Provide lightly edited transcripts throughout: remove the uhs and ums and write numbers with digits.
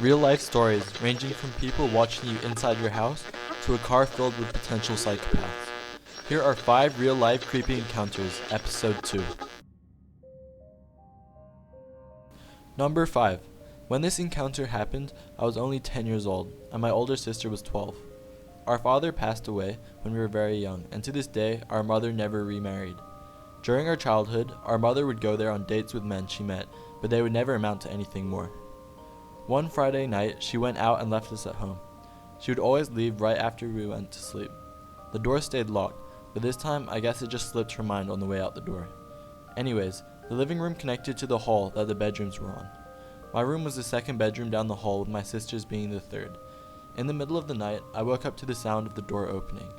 Real life stories ranging from people watching you inside your house to a car filled with potential psychopaths. Here are 5 real life creepy encounters, episode 2. Number 5. When this encounter happened, I was only 10 years old, and my older sister was 12. Our father passed away when we were very young, and to this day, our mother never remarried. During our childhood, our mother would go there on dates with men she met, but they would never amount to anything more. One Friday night, she went out and left us at home. She would always leave right after we went to sleep. The door stayed locked, but this time I guess it just slipped her mind on the way out the door. Anyways, the living room connected to the hall that the bedrooms were on. My room was the second bedroom down the hall, with my sister's being the third. In the middle of the night, I woke up to the sound of the door opening.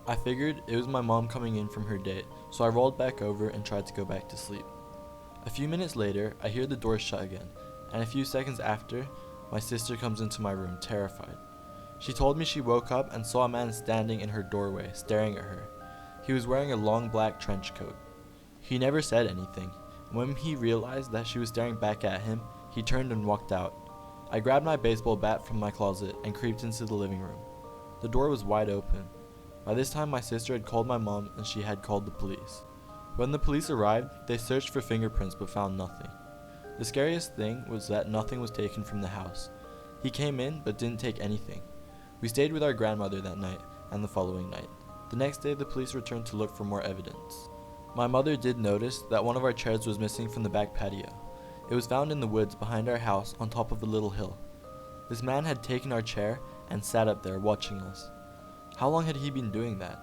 I figured it was my mom coming in from her date, so I rolled back over and tried to go back to sleep. A few minutes later, I hear the door shut again, and a few seconds after, my sister comes into my room, terrified. She told me she woke up and saw a man standing in her doorway, staring at her. He was wearing a long black trench coat. He never said anything, and when he realized that she was staring back at him, he turned and walked out. I grabbed my baseball bat from my closet and creeped into the living room. The door was wide open. By this time, my sister had called my mom and she had called the police. When the police arrived, they searched for fingerprints but found nothing. The scariest thing was that nothing was taken from the house. He came in but didn't take anything. We stayed with our grandmother that night and the following night. The next day, the police returned to look for more evidence. My mother did notice that one of our chairs was missing from the back patio. It was found in the woods behind our house on top of a little hill. This man had taken our chair and sat up there watching us. How long had he been doing that?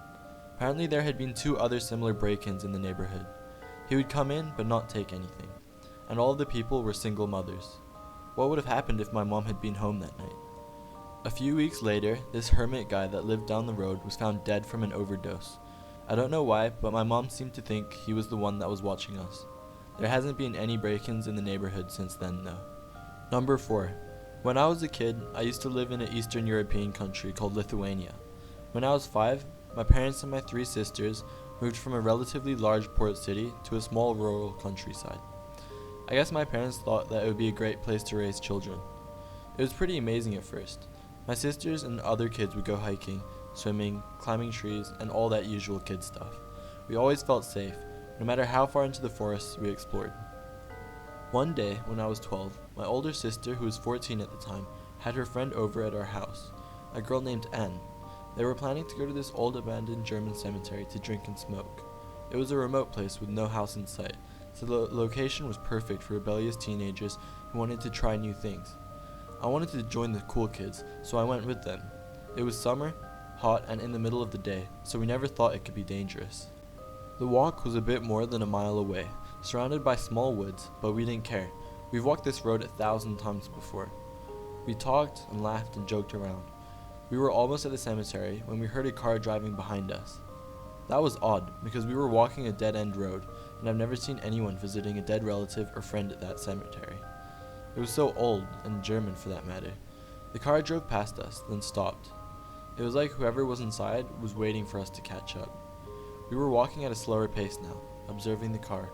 Apparently there had been 2 other similar break-ins in the neighborhood. He would come in but not take anything, and all of the people were single mothers. What would have happened if my mom had been home that night? A few weeks later, this hermit guy that lived down the road was found dead from an overdose. I don't know why, but my mom seemed to think he was the one that was watching us. There hasn't been any break-ins in the neighborhood since then though. Number 4. When I was a kid, I used to live in an Eastern European country called Lithuania. When I was 5, my parents and my 3 sisters moved from a relatively large port city to a small rural countryside. I guess my parents thought that it would be a great place to raise children. It was pretty amazing at first. My sisters and other kids would go hiking, swimming, climbing trees, and all that usual kid stuff. We always felt safe, no matter how far into the forest we explored. One day, when I was 12, my older sister, who was 14 at the time, had her friend over at our house, a girl named Anne. They were planning to go to this old abandoned German cemetery to drink and smoke. It was a remote place with no house in sight, so the location was perfect for rebellious teenagers who wanted to try new things. I wanted to join the cool kids, so I went with them. It was summer, hot, and in the middle of the day, so we never thought it could be dangerous. The walk was a bit more than a mile away, surrounded by small woods, but we didn't care. We've walked this road 1,000 times before. We talked and laughed and joked around. We were almost at the cemetery when we heard a car driving behind us. That was odd, because we were walking a dead-end road, and I've never seen anyone visiting a dead relative or friend at that cemetery. It was so old, and German for that matter. The car drove past us, then stopped. It was like whoever was inside was waiting for us to catch up. We were walking at a slower pace now, observing the car,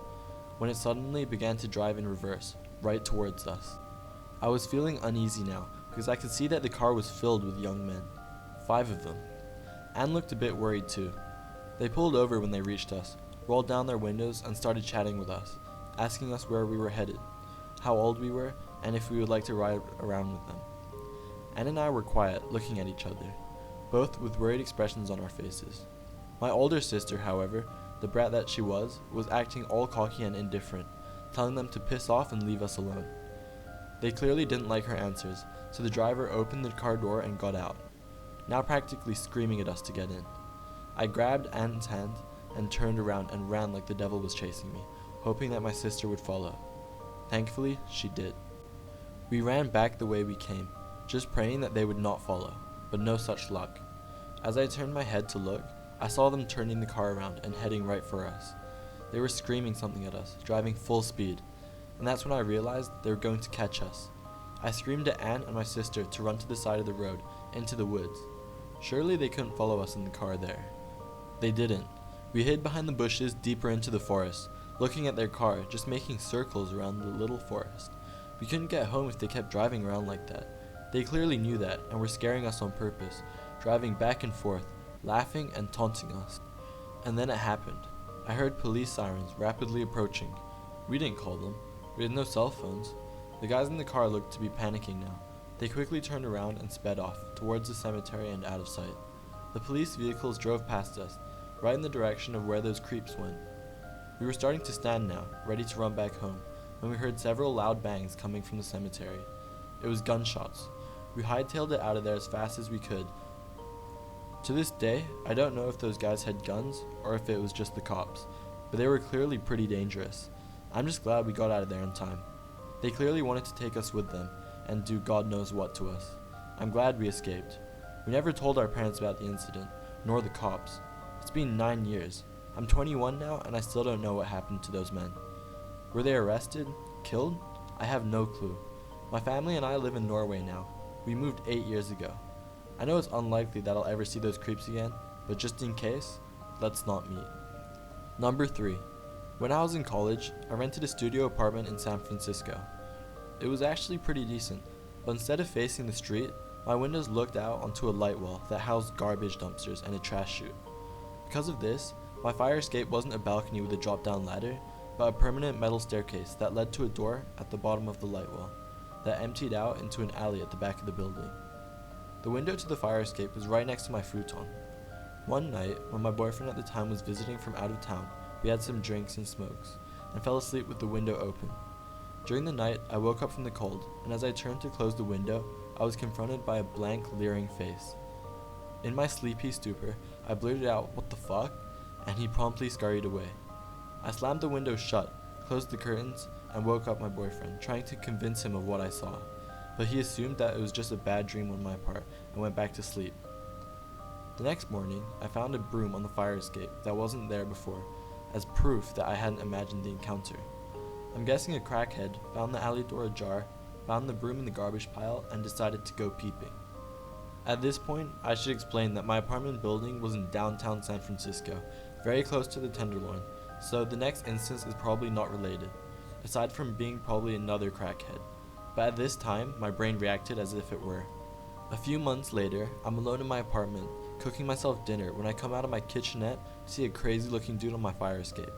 when it suddenly began to drive in reverse, right towards us. I was feeling uneasy now, because I could see that the car was filled with young men. 5 of them. Anne looked a bit worried too. They pulled over when they reached us, rolled down their windows and started chatting with us, asking us where we were headed, how old we were, and if we would like to ride around with them. Anne and I were quiet, looking at each other, both with worried expressions on our faces. My older sister, however, the brat that she was acting all cocky and indifferent, telling them to piss off and leave us alone. They clearly didn't like her answers, so the driver opened the car door and got out, now practically screaming at us to get in. I grabbed Anne's hand and turned around and ran like the devil was chasing me, hoping that my sister would follow. Thankfully, she did. We ran back the way we came, just praying that they would not follow, but no such luck. As I turned my head to look, I saw them turning the car around and heading right for us. They were screaming something at us, driving full speed, and that's when I realized they were going to catch us. I screamed at Anne and my sister to run to the side of the road, into the woods. Surely they couldn't follow us in the car there. They didn't. We hid behind the bushes deeper into the forest, looking at their car, just making circles around the little forest. We couldn't get home if they kept driving around like that. They clearly knew that and were scaring us on purpose, driving back and forth, laughing and taunting us. And then it happened. I heard police sirens rapidly approaching. We didn't call them. We had no cell phones. The guys in the car looked to be panicking now. They quickly turned around and sped off, towards the cemetery and out of sight. The police vehicles drove past us, right in the direction of where those creeps went. We were starting to stand now, ready to run back home, when we heard several loud bangs coming from the cemetery. It was gunshots. We hightailed it out of there as fast as we could. To this day, I don't know if those guys had guns or if it was just the cops, but they were clearly pretty dangerous. I'm just glad we got out of there in time. They clearly wanted to take us with them and do God knows what to us. I'm glad we escaped. We never told our parents about the incident, nor the cops. It's been 9 years. I'm 21 now and I still don't know what happened to those men. Were they arrested? Killed? I have no clue. My family and I live in Norway now. We moved 8 years ago. I know it's unlikely that I'll ever see those creeps again, but just in case, let's not meet. Number 3. When I was in college, I rented a studio apartment in San Francisco. It was actually pretty decent, but instead of facing the street, my windows looked out onto a light wall that housed garbage dumpsters and a trash chute. Because of this, my fire escape wasn't a balcony with a drop-down ladder, but a permanent metal staircase that led to a door at the bottom of the light wall that emptied out into an alley at the back of the building. The window to the fire escape was right next to my futon. One night, when my boyfriend at the time was visiting from out of town, we had some drinks and smokes, and fell asleep with the window open. During the night, I woke up from the cold, and as I turned to close the window, I was confronted by a blank, leering face. In my sleepy stupor, I blurted out, "What the fuck?" and he promptly scurried away. I slammed the window shut, closed the curtains, and woke up my boyfriend, trying to convince him of what I saw. But he assumed that it was just a bad dream on my part and went back to sleep. The next morning, I found a broom on the fire escape that wasn't there before, as proof that I hadn't imagined the encounter. I'm guessing a crackhead found the alley door ajar, found the broom in the garbage pile, and decided to go peeping. At this point, I should explain that my apartment building was in downtown San Francisco, very close to the Tenderloin, so the next instance is probably not related, aside from being probably another crackhead. But at this time, my brain reacted as if it were. A few months later, I'm alone in my apartment, cooking myself dinner when I come out of my kitchenette to see a crazy looking dude on my fire escape.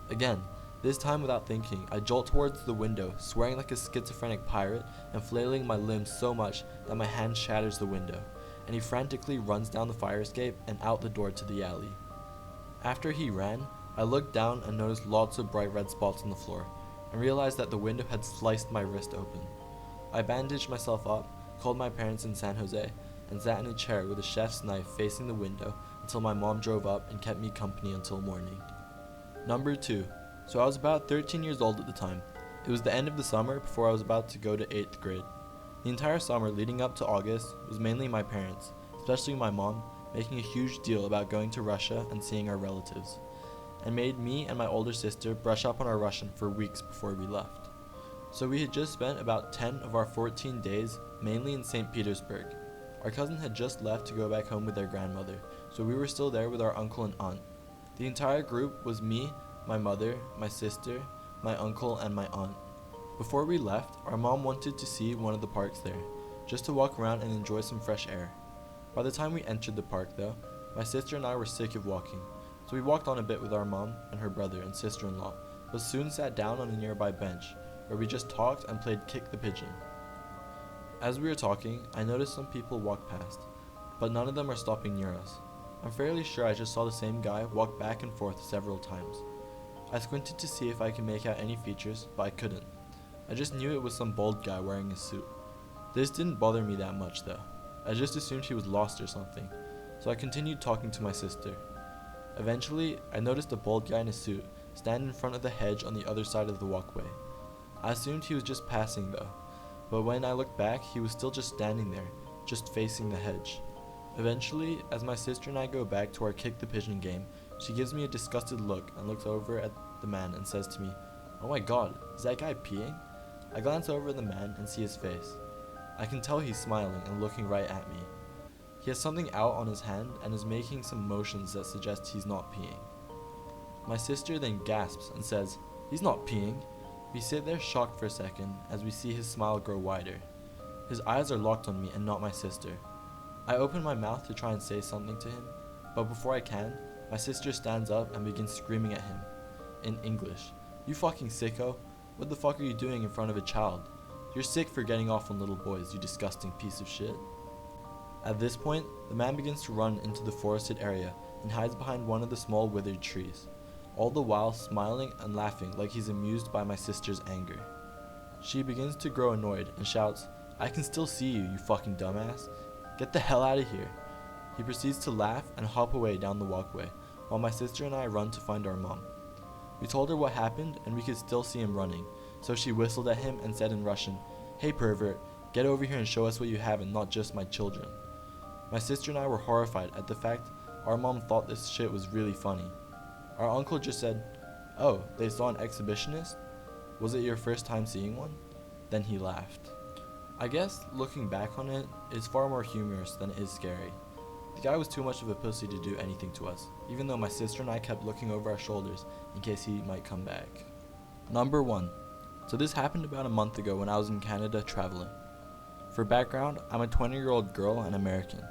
Again, this time without thinking, I jolt towards the window, swearing like a schizophrenic pirate and flailing my limbs so much that my hand shatters the window, and he frantically runs down the fire escape and out the door to the alley. After he ran, I looked down and noticed lots of bright red spots on the floor, and realized that the window had sliced my wrist open. I bandaged myself up, called my parents in San Jose, and sat in a chair with a chef's knife facing the window until my mom drove up and kept me company until morning. Number 2. So I was about 13 years old at the time. It was the end of the summer before I was about to go to 8th grade. The entire summer leading up to August was mainly my parents, especially my mom, making a huge deal about going to Russia and seeing our relatives, and made me and my older sister brush up on our Russian for weeks before we left. So we had just spent about 10 of our 14 days mainly in St. Petersburg. Our cousin had just left to go back home with their grandmother, so we were still there with our uncle and aunt. The entire group was me, my mother, my sister, my uncle, and my aunt. Before we left, our mom wanted to see one of the parks there, just to walk around and enjoy some fresh air. By the time we entered the park though, my sister and I were sick of walking, so we walked on a bit with our mom and her brother and sister-in-law, but soon sat down on a nearby bench, where we just talked and played Kick the Pigeon. As we were talking, I noticed some people walk past, but none of them are stopping near us. I'm fairly sure I just saw the same guy walk back and forth several times. I squinted to see if I could make out any features, but I couldn't. I just knew it was some bald guy wearing a suit. This didn't bother me that much though. I just assumed he was lost or something, so I continued talking to my sister. Eventually, I noticed a bald guy in a suit stand in front of the hedge on the other side of the walkway. I assumed he was just passing though, but when I looked back, he was still just standing there, just facing the hedge. Eventually, as my sister and I go back to our Kick the Pigeon game, she gives me a disgusted look and looks over at the man and says to me, "Oh my god, is that guy peeing?" I glance over at the man and see his face. I can tell he's smiling and looking right at me. He has something out on his hand and is making some motions that suggest he's not peeing. My sister then gasps and says, "He's not peeing," We sit there shocked for a second as we see his smile grow wider. His eyes are locked on me and not my sister. I open my mouth to try and say something to him, but before I can, my sister stands up and begins screaming at him. In English, "You fucking sicko! What the fuck are you doing in front of a child? You're sick for getting off on little boys, you disgusting piece of shit." At this point, the man begins to run into the forested area and hides behind one of the small withered trees, all the while smiling and laughing like he's amused by my sister's anger. She begins to grow annoyed and shouts, "I can still see you, you fucking dumbass. Get the hell out of here." He proceeds to laugh and hop away down the walkway, while my sister and I run to find our mom. We told her what happened and we could still see him running, so she whistled at him and said in Russian, "Hey pervert, get over here and show us what you have and not just my children." My sister and I were horrified at the fact our mom thought this shit was really funny. Our uncle just said, "Oh, they saw an exhibitionist? Was it your first time seeing one?" Then he laughed. I guess, looking back on it, it's far more humorous than it is scary. The guy was too much of a pussy to do anything to us, even though my sister and I kept looking over our shoulders in case he might come back. Number 1. So this happened about a month ago when I was in Canada traveling. For background, I'm a 20-year-old girl and American.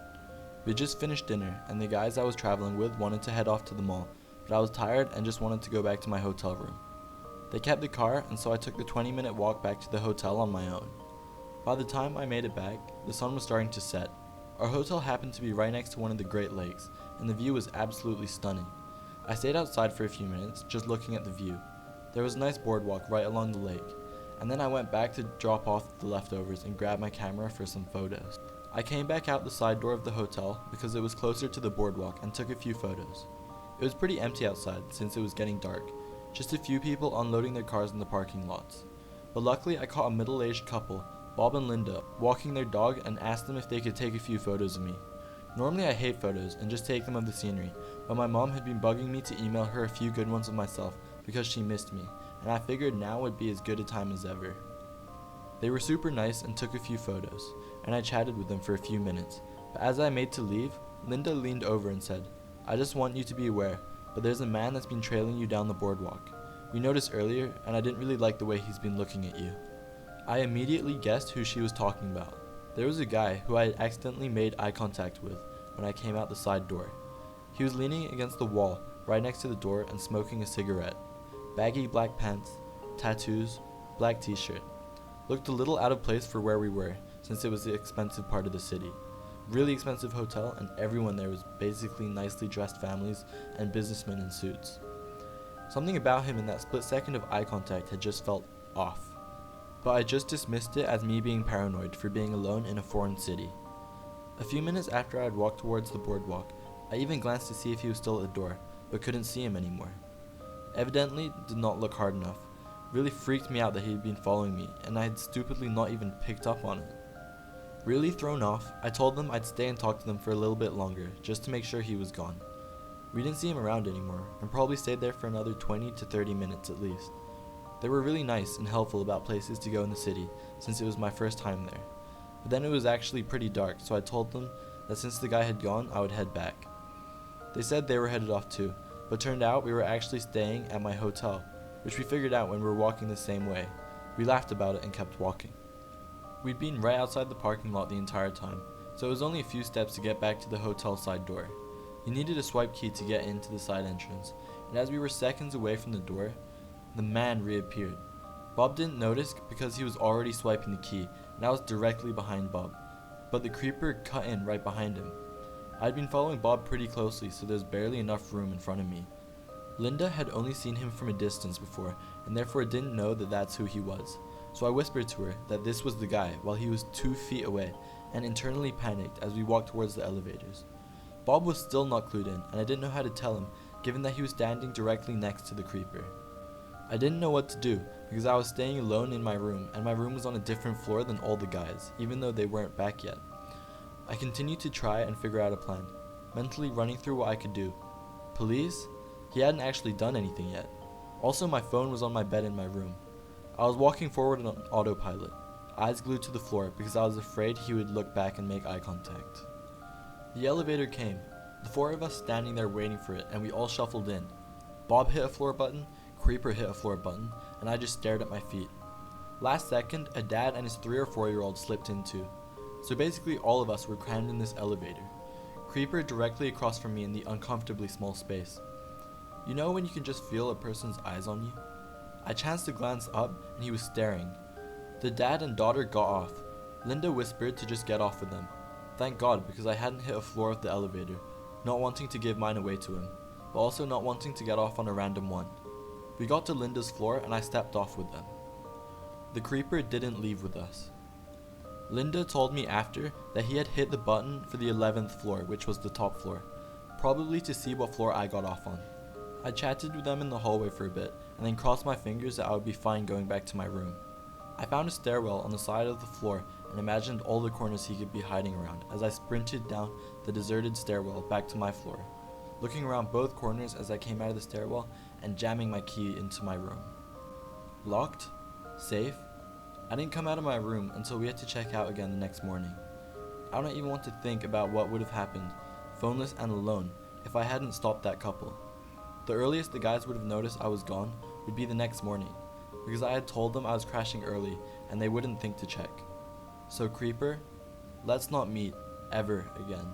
We had just finished dinner, and the guys I was traveling with wanted to head off to the mall, but I was tired and just wanted to go back to my hotel room. They kept the car, and so I took the 20-minute walk back to the hotel on my own. By the time I made it back, the sun was starting to set. Our hotel happened to be right next to one of the Great Lakes, and the view was absolutely stunning. I stayed outside for a few minutes, just looking at the view. There was a nice boardwalk right along the lake, and then I went back to drop off the leftovers and grab my camera for some photos. I came back out the side door of the hotel because it was closer to the boardwalk and took a few photos. It was pretty empty outside since it was getting dark, just a few people unloading their cars in the parking lots. But luckily I caught a middle-aged couple, Bob and Linda, walking their dog and asked them if they could take a few photos of me. Normally I hate photos and just take them of the scenery, but my mom had been bugging me to email her a few good ones of myself because she missed me, and I figured now would be as good a time as ever. They were super nice and took a few photos, and I chatted with them for a few minutes, but as I made to leave, Linda leaned over and said, "I just want you to be aware, but there's a man that's been trailing you down the boardwalk. We noticed earlier, and I didn't really like the way he's been looking at you." I immediately guessed who she was talking about. There was a guy who I had accidentally made eye contact with when I came out the side door. He was leaning against the wall right next to the door and smoking a cigarette. Baggy black pants, tattoos, black t-shirt. Looked a little out of place for where we were, since it was the expensive part of the city. Really expensive hotel, and everyone there was basically nicely dressed families and businessmen in suits. Something about him in that split second of eye contact had just felt off. But I just dismissed it as me being paranoid for being alone in a foreign city. A few minutes after I had walked towards the boardwalk, I even glanced to see if he was still at the door, but couldn't see him anymore. Evidently did not look hard enough. Really freaked me out that he had been following me, and I had stupidly not even picked up on it. Really thrown off, I told them I'd stay and talk to them for a little bit longer, just to make sure he was gone. We didn't see him around anymore, and probably stayed there for another 20 to 30 minutes at least. They were really nice and helpful about places to go in the city, since it was my first time there. But then it was actually pretty dark, so I told them that since the guy had gone, I would head back. They said they were headed off too, but turned out we were actually staying at my hotel, which we figured out when we were walking the same way. We laughed about it and kept walking. We'd been right outside the parking lot the entire time, so it was only a few steps to get back to the hotel side door. You needed a swipe key to get into the side entrance, and as we were seconds away from the door, the man reappeared. Bob didn't notice because he was already swiping the key, and I was directly behind Bob, but the creeper cut in right behind him. I'd been following Bob pretty closely, so there was barely enough room in front of me. Linda had only seen him from a distance before, and therefore didn't know that that's who he was. So I whispered to her that this was the guy while he was 2 feet away, and internally panicked as we walked towards the elevators. Bob was still not clued in, and I didn't know how to tell him, given that he was standing directly next to the creeper. I didn't know what to do, because I was staying alone in my room, and my room was on a different floor than all the guys, even though they weren't back yet. I continued to try and figure out a plan, mentally running through what I could do. Police? He hadn't actually done anything yet. Also, my phone was on my bed in my room. I was walking forward on autopilot, eyes glued to the floor because I was afraid he would look back and make eye contact. The elevator came, the 4 of us standing there waiting for it, and we all shuffled in. Bob hit a floor button, Creeper hit a floor button, and I just stared at my feet. Last second, a dad and his 3 or 4-year-old slipped in too. So basically all of us were crammed in this elevator. Creeper directly across from me in the uncomfortably small space. You know when you can just feel a person's eyes on you? I chanced to glance up, and he was staring. The dad and daughter got off. Linda whispered to just get off with them. Thank God, because I hadn't hit a floor of the elevator, not wanting to give mine away to him, but also not wanting to get off on a random one. We got to Linda's floor, and I stepped off with them. The creeper didn't leave with us. Linda told me after that he had hit the button for the 11th floor, which was the top floor, probably to see what floor I got off on. I chatted with them in the hallway for a bit, and then crossed my fingers that I would be fine going back to my room. I found a stairwell on the side of the floor and imagined all the corners he could be hiding around as I sprinted down the deserted stairwell back to my floor, looking around both corners as I came out of the stairwell and jamming my key into my room. Locked? Safe? I didn't come out of my room until we had to check out again the next morning. I don't even want to think about what would have happened, phoneless and alone, if I hadn't stopped that couple. The earliest the guys would have noticed I was gone would be the next morning, because I had told them I was crashing early and they wouldn't think to check. So Creeper, let's not meet ever again.